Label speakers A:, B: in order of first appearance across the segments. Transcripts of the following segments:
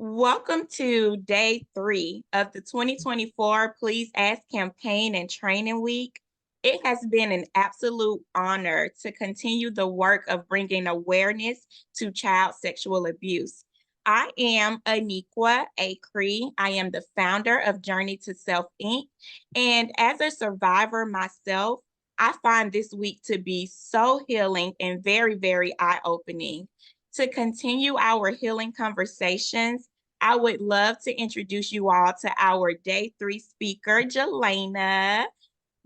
A: Welcome to day 3 of the 2024 Please Ask campaign and training week. It has been an absolute honor to continue the work of bringing awareness to child sexual abuse. I am Aniqua A. Cree. I am the founder of Journey to Self Inc. And as a survivor myself, I find this week to be so healing and very, very eye opening. To continue our healing conversations, I would love to introduce you all to our day 3 speaker, Jalayna.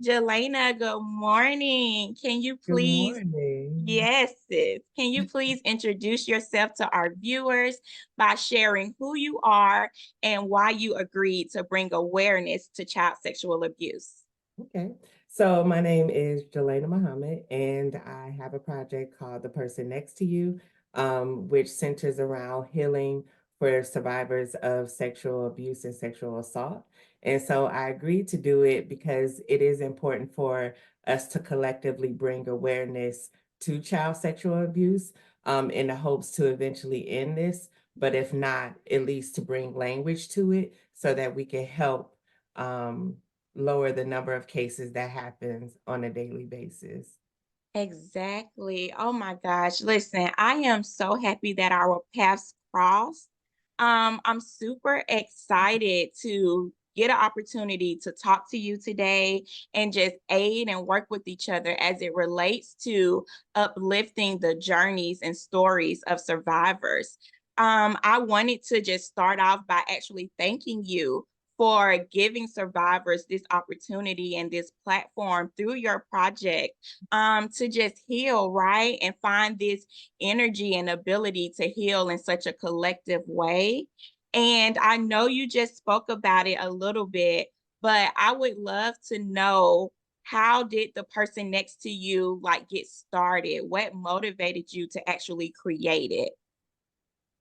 A: Jalayna, good morning. Can you
B: Good
A: please,
B: morning.
A: yes, sis, can you please introduce yourself to our viewers by sharing who you are and why you agreed to bring awareness to child sexual abuse?
B: Okay. So my name is Jalayna Muhammad, and I have a project called The Person Next to You, which centers around healing for survivors of sexual abuse and sexual assault. And so I agreed to do it because it is important for us to collectively bring awareness to child sexual abuse, in the hopes to eventually end this. But if not, at least to bring language to it so that we can help. Um, Lower the number of cases that happens on a daily basis.
A: Exactly. Oh my gosh. Listen, I am so happy that our paths crossed. I'm super excited to get an opportunity to talk to you today and just aid and work with each other as it relates to uplifting the journeys and stories of survivors. I wanted to just start off by actually thanking you for giving survivors this opportunity and this platform through your project to just heal, right? And find this energy and ability to heal in such a collective way. And I know you just spoke about it a little bit, but I would love to know, how did the person next to you like get started? What motivated you to actually create it?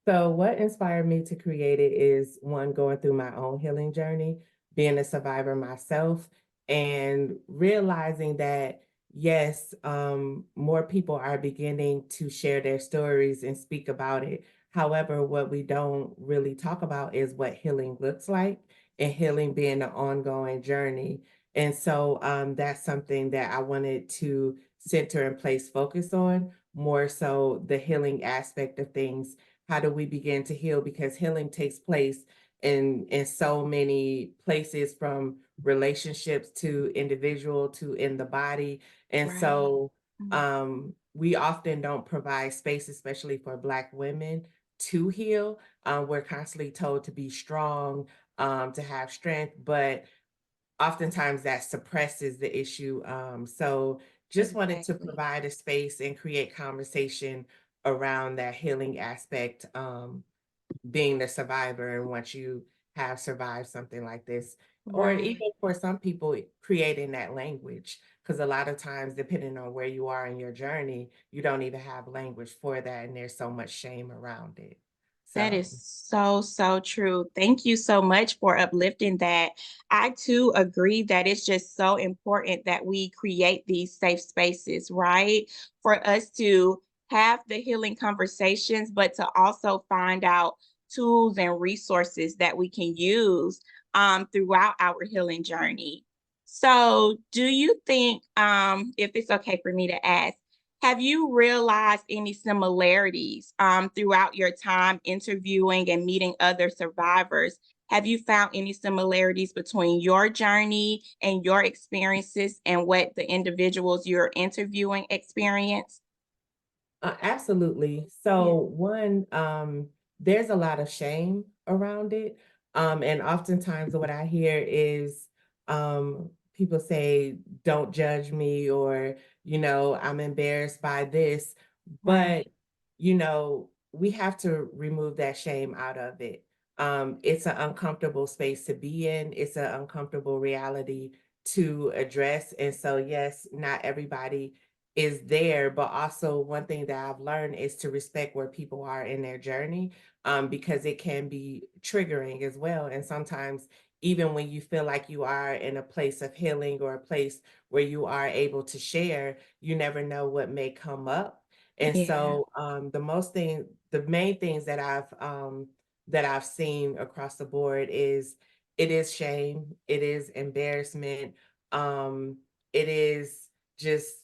B: So, what inspired me to create it is one, going through my own healing journey, being a survivor myself, and realizing that, yes, more people are beginning to share their stories and speak about it. However, what we don't really talk about is what healing looks like, and healing being an ongoing journey. And so that's something that I wanted to center and place focus on, more so the healing aspect of things. How do we begin to heal? Because healing takes place in so many places, from relationships to individual to in the body. And
A: Right.
B: so
A: Mm.
B: we often don't provide space, especially for Black women, to heal. We're constantly told to be strong, to have strength, but oftentimes that suppresses the issue. So just wanted to
A: Exactly.
B: provide a space and create conversation around that healing aspect, being the survivor. And once you have survived something like this, or
A: Right.
B: even for some people, creating that language, because a lot of times, depending on where you are in your journey, you don't even have language for that. And there's so much shame around it.
A: That
B: So
A: is so, so true. Thank you so much for uplifting that. I too agree that it's just so important that we create these safe spaces, right? For us to have the healing conversations, but to also find out tools and resources that we can use throughout our healing journey. So, do you think, if it's okay for me to ask, have you realized any similarities throughout your time interviewing and meeting other survivors? Have you found any similarities between your journey and your experiences and what the individuals you're interviewing experience?
B: Absolutely.
A: Yeah.
B: So one, there's a lot of shame around it. And oftentimes what I hear is people say, don't judge me, or, I'm embarrassed by this.
A: Right.
B: But, we have to remove that shame out of it. It's an uncomfortable space to be in. It's an uncomfortable reality to address. And so, yes, not everybody is there, but also one thing that I've learned is to respect where people are in their journey, because it can be triggering as well. And sometimes, even when you feel like you are in a place of healing or a place where you are able to share, you never know what may come up. And
A: Yeah.
B: so, the main things that I've that I've seen across the board is it is shame, it is embarrassment, um, it is just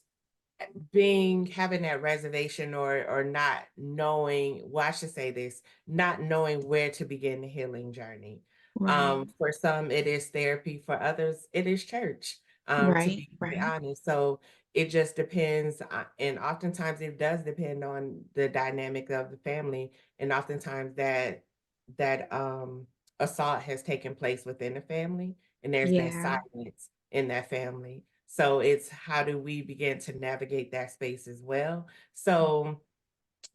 B: being having that reservation or not knowing, well, I should say this, not knowing where to begin the healing journey.
A: Right.
B: For some it is therapy, for others it is church, to
A: Right.
B: be quite
A: Right.
B: honest. So it just depends, and oftentimes it does depend on the dynamic of the family, and oftentimes that assault has taken place within the family, and there's been
A: Yeah.
B: silence in that family. So it's how do we begin to navigate that space as well? So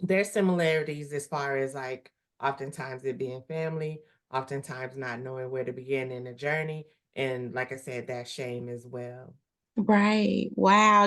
B: there's similarities as far as like oftentimes it being family, oftentimes not knowing where to begin in the journey. And like I said, that shame as well.
A: Right. Wow.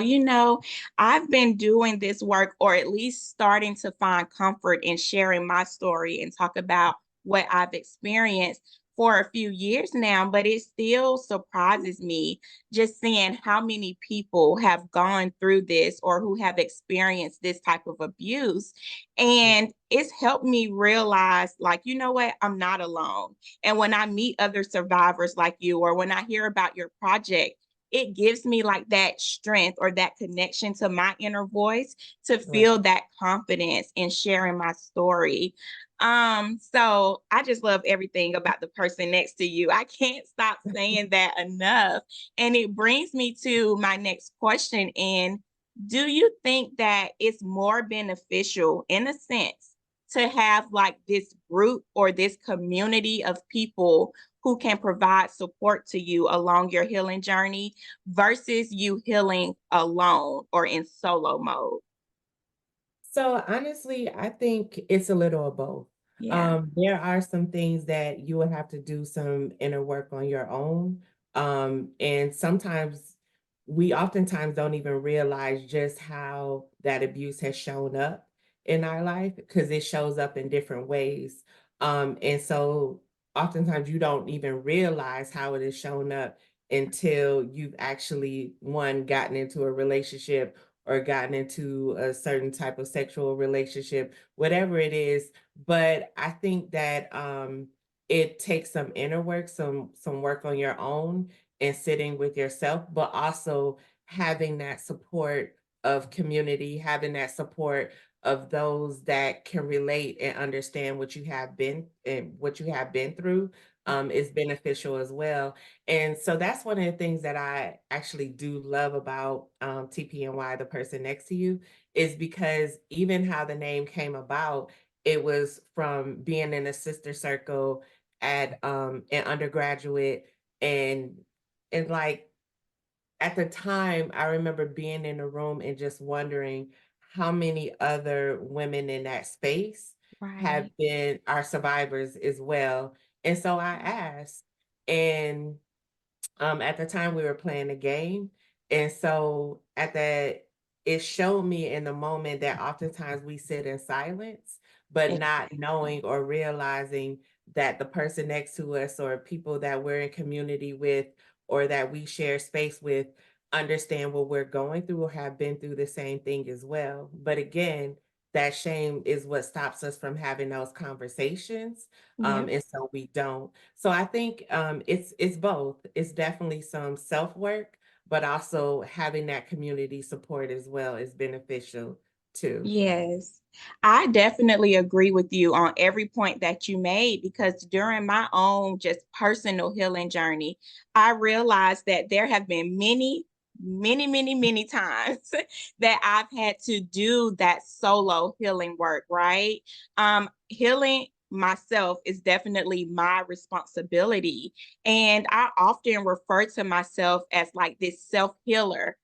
A: I've been doing this work, or at least starting to find comfort in sharing my story and talk about what I've experienced for a few years now, but it still surprises me just seeing how many people have gone through this or who have experienced this type of abuse. And it's helped me realize, like, you know what? I'm not alone. And when I meet other survivors like you, or when I hear about your project, it gives me like that strength or that connection to my inner voice to
B: Right.
A: feel that confidence in sharing my story. So I just love everything about the person next to you. I can't stop saying that enough. And it brings me to my next question. And do you think that it's more beneficial in a sense to have like this group or this community of people who can provide support to you along your healing journey versus you healing alone or in solo mode?
B: So honestly, I think it's a little of both.
A: Yeah.
B: There are some things that you would have to do some inner work on your own. And sometimes we oftentimes don't even realize just how that abuse has shown up in our life because it shows up in different ways. And so oftentimes you don't even realize how it is shown up until you've actually one gotten into a relationship or gotten into a certain type of sexual relationship, whatever it is. But I think that it takes some inner work, some work on your own and sitting with yourself, but also having that support of community, having that support of those that can relate and understand what you have been and what you have been through is beneficial as well. And so that's one of the things that I actually do love about TPNY, the person next to you, is because even how the name came about, it was from being in a sister circle at an undergraduate, and like at the time, I remember being in a room and just wondering how many other women in that space have
A: Right.
B: been are survivors as well. And so I asked, and at the time we were playing a game. And so at that, it showed me in the moment that oftentimes we sit in silence, but not knowing or realizing that the person next to us or people that we're in community with or that we share space with understand what we're going through or have been through the same thing as well. But again, that shame is what stops us from having those conversations.
A: Yep.
B: And so we don't. So I think it's both. It's definitely some self-work, but also having that community support as well is beneficial too.
A: Yes, I definitely agree with you on every point that you made because during my own just personal healing journey, I realized that there have been many times that I've had to do that solo healing work, right? Healing myself is definitely my responsibility. And I often refer to myself as like this self healer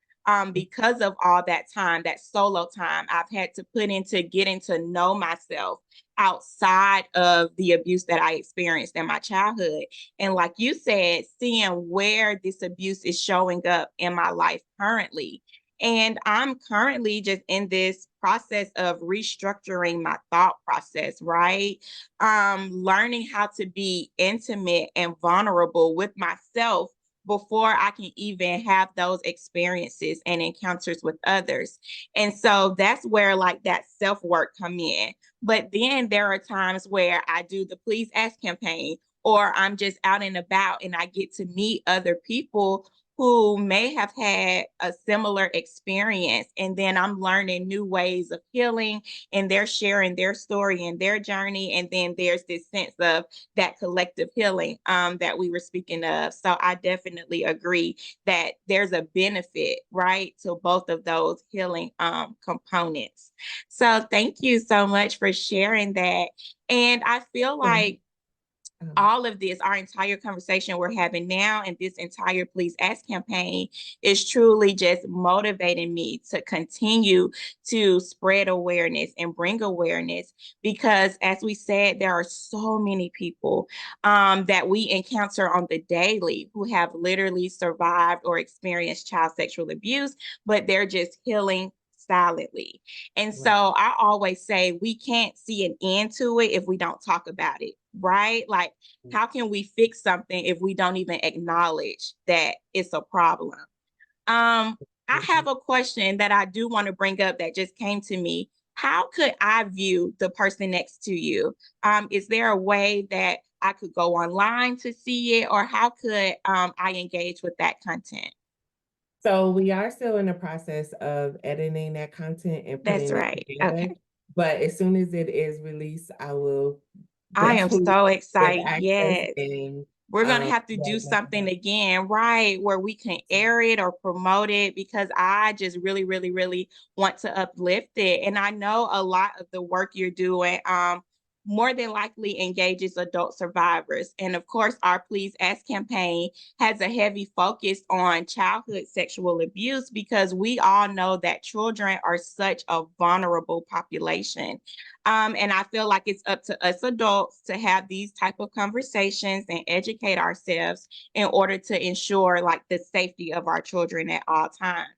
A: because of all that time, that solo time I've had to put into getting to know myself outside of the abuse that I experienced in my childhood. And like you said, seeing where this abuse is showing up in my life currently. And I'm currently just in this process of restructuring my thought process, right? Learning how to be intimate and vulnerable with myself before I can even have those experiences and encounters with others. And so that's where like that self-work come in. But then there are times where I do the Please Ask campaign, or I'm just out and about and I get to meet other people who may have had a similar experience. And then I'm learning new ways of healing, and they're sharing their story and their journey. And then there's this sense of that collective healing that we were speaking of. So I definitely agree that there's a benefit, right, to both of those healing components. So thank you so much for sharing that. And I feel
B: Mhm.
A: like
B: Um,
A: all of this, our entire conversation we're having now, and this entire Please Ask campaign is truly just motivating me to continue to spread awareness and bring awareness because, as we said, there are so many people that we encounter on the daily who have literally survived or experienced child sexual abuse, but they're just healing silently. And so
B: right.
A: I always say we can't see an end to it if we don't talk about it, right? Like, how can we fix something if we don't even acknowledge that it's a problem? I have
B: Mhm.
A: a question that I do want to bring up that just came to me. How could I view the person next to you? Is there a way that I could go online to see it, or how could I engage with that content?
B: So we are still in the process of editing that content and
A: That's
B: putting it
A: right.
B: together.
A: Okay.
B: But as soon as it is released, I will
A: I am
B: definitely
A: so
B: give
A: excited.
B: access
A: Yes.
B: and
A: We're gonna have to
B: let
A: do
B: everyone
A: something
B: know.
A: again, right, where we can air it or promote it because I just really, really, really want to uplift it. And I know a lot of the work you're doing more than likely engages adult survivors. And of course, our Please Ask campaign has a heavy focus on childhood sexual abuse because we all know that children are such a vulnerable population. And I feel like it's up to us adults to have these type of conversations and educate ourselves in order to ensure like the safety of our children at all times.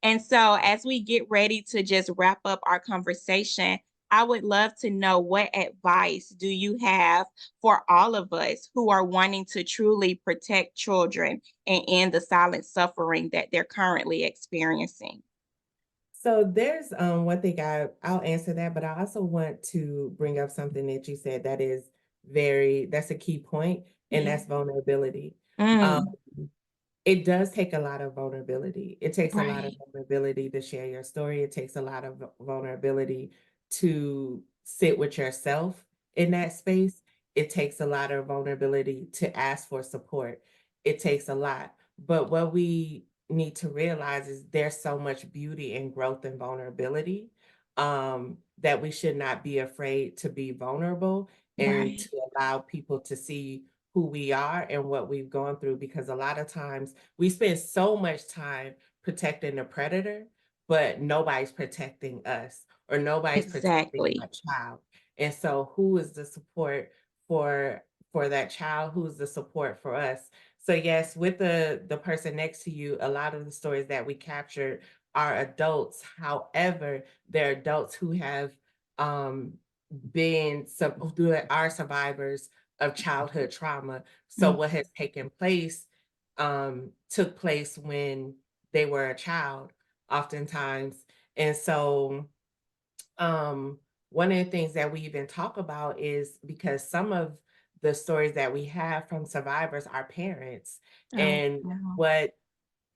A: And so as we get ready to just wrap up our conversation, I would love to know what advice do you have for all of us who are wanting to truly protect children and end the silent suffering that they're currently experiencing?
B: So there's one thing I'll answer that, but I also want to bring up something that you said that is that's a key point, and
A: Yeah.
B: that's vulnerability. Um,
A: Mm,
B: It does take a lot of vulnerability. It takes a lot of
A: right,
B: vulnerability to share your story. It takes a lot of vulnerability to sit with yourself in that space. It takes a lot of vulnerability to ask for support. It takes a lot. But what we need to realize is there's so much beauty and growth and vulnerability that we should not be afraid to be vulnerable and
A: right.
B: to allow people to see who we are and what we've gone through because a lot of times we spend so much time protecting the predator, but nobody's protecting us or nobody's protecting
A: Exactly.
B: our child. And so who is the support for for that child? Who's the support for us? So yes, with the person next to you, a lot of the stories that we captured are adults. However, they're adults who have um who are survivors of childhood trauma. So what has
A: Mhm.
B: taken place took place when they were a child, oftentimes. And so um, one of the things that we even talk about is because some of the stories that we have from survivors are parents.
A: Oh,
B: And
A: wow.
B: what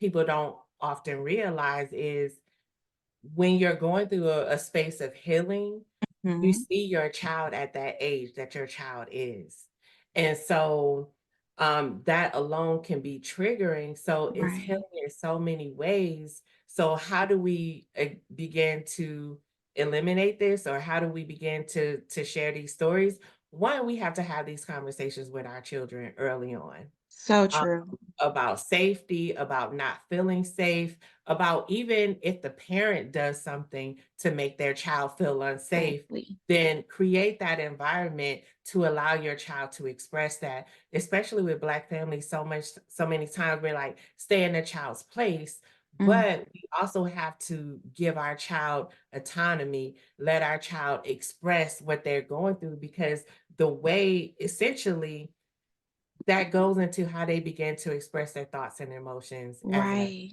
B: people don't often realize is when you're going through a space of healing, you
A: Mhm.
B: see your child at that age that your child is. And so that alone can be triggering. So it's
A: Right.
B: healing in so many ways. So how do we begin to eliminate this or how do we begin to share these stories? One, we have to have these conversations with our children early on
A: So
B: um,
A: true.
B: about safety, about not feeling safe, about even if the parent does something to make their child feel unsafe,
A: Exactly.
B: then create that environment to allow your child to express that. Especially with Black families, so many times we're like, stay in the child's place.
A: Mm.
B: But we also have to give our child autonomy, let our child express what they're going through, because the way essentially that goes into how they begin to express their thoughts and emotions as an.
A: Right.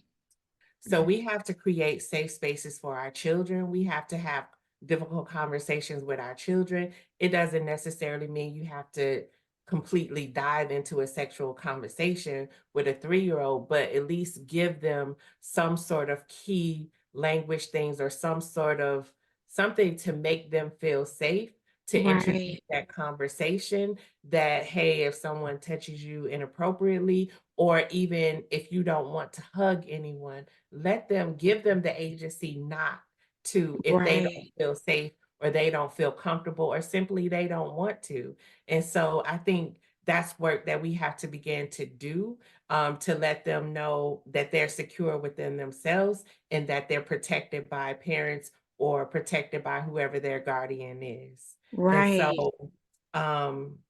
B: So we have to create safe spaces for our children. We have to have difficult conversations with our children. It doesn't necessarily mean you have to completely dive into a sexual conversation with a 3-year-old, but at least give them some sort of key language things or some sort of something to make them feel safe to introduce
A: Right.
B: that conversation that, hey, if someone touches you inappropriately, or even if you don't want to hug anyone, let them give them the agency not to if they don't
A: Right.
B: feel safe or they don't feel comfortable or simply they don't want to. And so I think that's work that we have to begin to do, to let them know that they're secure within themselves and that they're protected by parents or protected by whoever their guardian is. And
A: Right.
B: so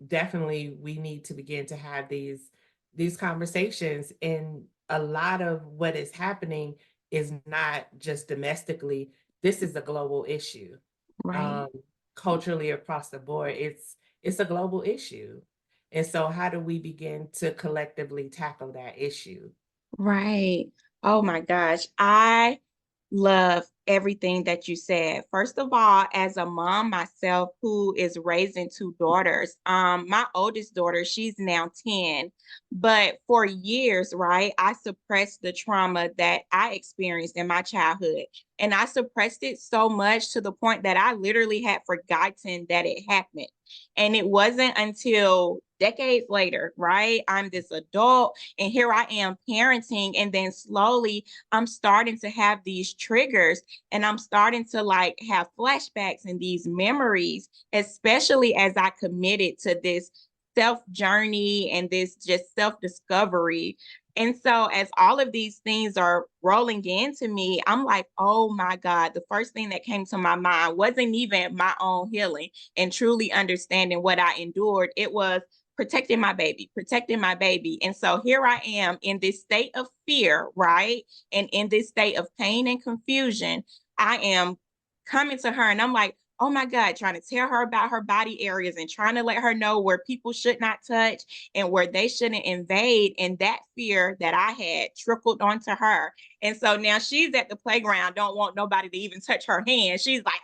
B: definitely we need to begin to have these conversations, and a lot of what is happening is not just domestically. This is a global issue.
A: Right.
B: um, Culturally across the board, it's a global issue. And so how do we begin to collectively tackle that issue?
A: Right. Oh my gosh. I love everything that you said. First of all, as a mom myself who is raising two daughters, my oldest daughter, she's now 10, but for years, right, I suppressed the trauma that I experienced in my childhood. And I suppressed it so much to the point that I literally had forgotten that it happened. And it wasn't until decades later, right? I'm this adult and here I am parenting, and then slowly I'm starting to have these triggers and I'm starting to like have flashbacks and these memories, especially as I committed to this self journey and this just self discovery. And so, as all of these things are rolling into me, I'm like, oh my God, the first thing that came to my mind wasn't even my own healing and truly understanding what I endured. It was protecting my baby, protecting my baby. And so here I am in this state of fear, right? And in this state of pain and confusion, I am coming to her and I'm like, oh my God, trying to tell her about her body areas and trying to let her know where people should not touch and where they shouldn't invade. And that fear that I had trickled onto her. And so now she's at the playground, don't want nobody to even touch her hand. She's like,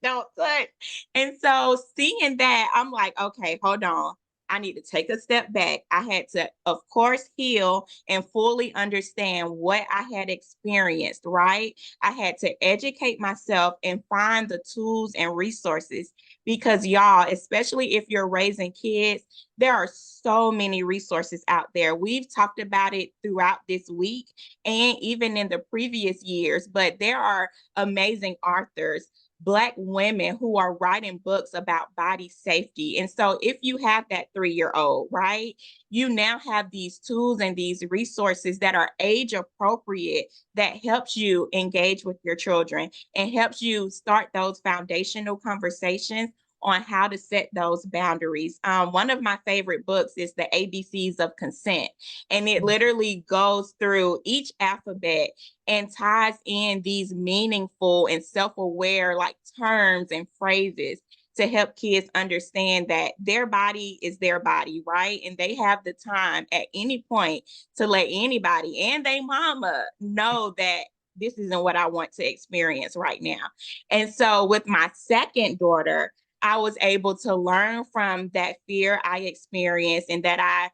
A: don't touch. And so seeing that, I'm like, okay, hold on. I need to take a step back. I had to, of course, heal and fully understand what I had experienced, right? I had to educate myself and find the tools and resources because, y'all, especially if you're raising kids, there are so many resources out there. We've talked about it throughout this week and even in the previous years, but there are amazing authors, Black women who are writing books about body safety. And so if you have that 3-year-old, right, you now have these tools and these resources that are age appropriate that helps you engage with your children and helps you start those foundational conversations on how to set those boundaries. One of my favorite books is The ABCs of Consent, and it literally goes through each alphabet and ties in these meaningful and self-aware like terms and phrases to help kids understand that their body is their body, right? And they have the time at any point to let anybody and their mama know that this isn't what I want to experience right now. And so with my second daughter, I was able to learn from that fear I experienced and that I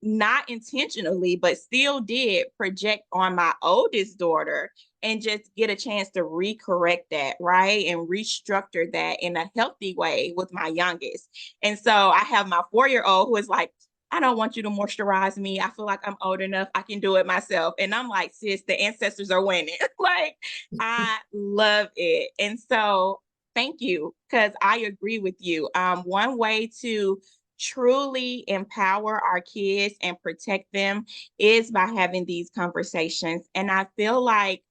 A: not intentionally, but still did project on my oldest daughter and just get a chance to recorrect that, right? And restructure that in a healthy way with my youngest. And so I have my 4-year old who is like, I don't want you to moisturize me. I feel like I'm old enough. I can do it myself. And I'm like, sis, the ancestors are winning. Like, I love it. And so thank you, because I agree with you. One way to truly empower our kids and protect them is by having these conversations. And I feel like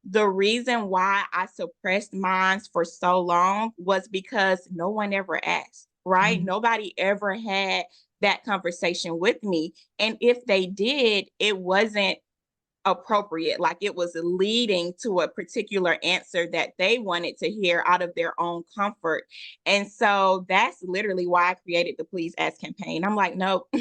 A: the reason why I suppressed mine for so long was because no one ever asked, right?
B: Mhm.
A: Nobody ever had that conversation with me. And if they did, it wasn't appropriate, like it was leading to a particular answer that they wanted to hear out of their own comfort. And so that's literally why I created the Please Ask campaign. I'm like, nope,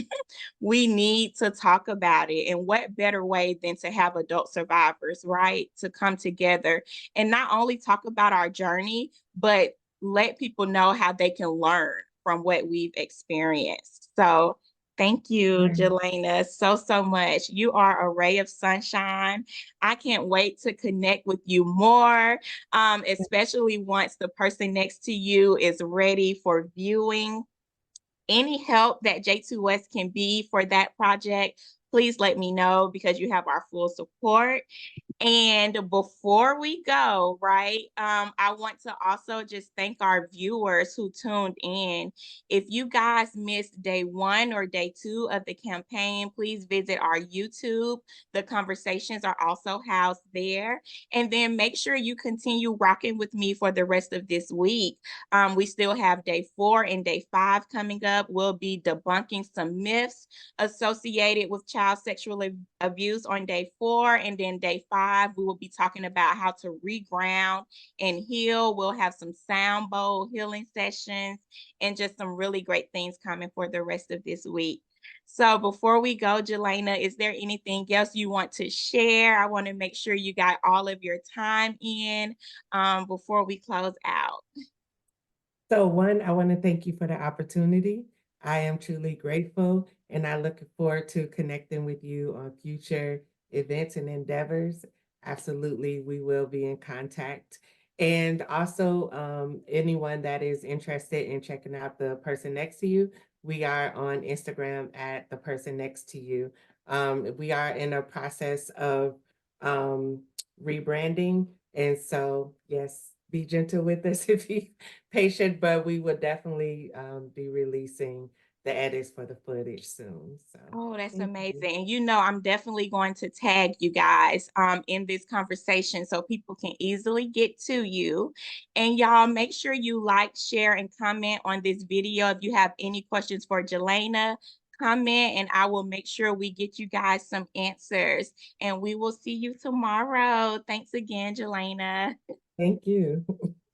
A: we need to talk about it. And what better way than to have adult survivors, right? To come together and not only talk about our journey, but let people know how they can learn from what we've experienced. So thank you,
B: Right.
A: Jalayna, so, so much. You are a ray of sunshine. I can't wait to connect with you more, especially once the person next to you is ready for viewing. Any help that J2S can be for that project, please let me know because you have our full support. And before we go, right, I want to also just thank our viewers who tuned in. If you guys missed day 1 or day 2 of the campaign, please visit our YouTube. The conversations are also housed there. And then make sure you continue rocking with me for the rest of this week. We still have day 4 and day 5 coming up. We'll be debunking some myths associated with child sexual abuse on day 4, and then day 5 we will be talking about how to reground and heal. We'll have some sound bowl healing sessions and just some really great things coming for the rest of this week. So before we go, Jalayna, is there anything else you want to share? I want to make sure you got all of your time in before we close out.
B: So one, I want to thank you for the opportunity. I am truly grateful, and I look forward to connecting with you on future events and endeavors. Absolutely, we will be in contact. And also, anyone that is interested in checking out the person next to you, we are on Instagram at the person next to you. We are in a process of um, rebranding, and so yes, be gentle with us if you patient, but we will definitely be releasing the edits for the footage soon. So
A: Oh, that's
B: thank you.
A: amazing. And you know, I'm definitely going to tag you guys in this conversation so people can easily get to you. And y'all make sure you like, share, and comment on this video. If you have any questions for Jalayna, comment and I will make sure we get you guys some answers. And we will see you tomorrow. Thanks again, Jalayna.
B: Thank you.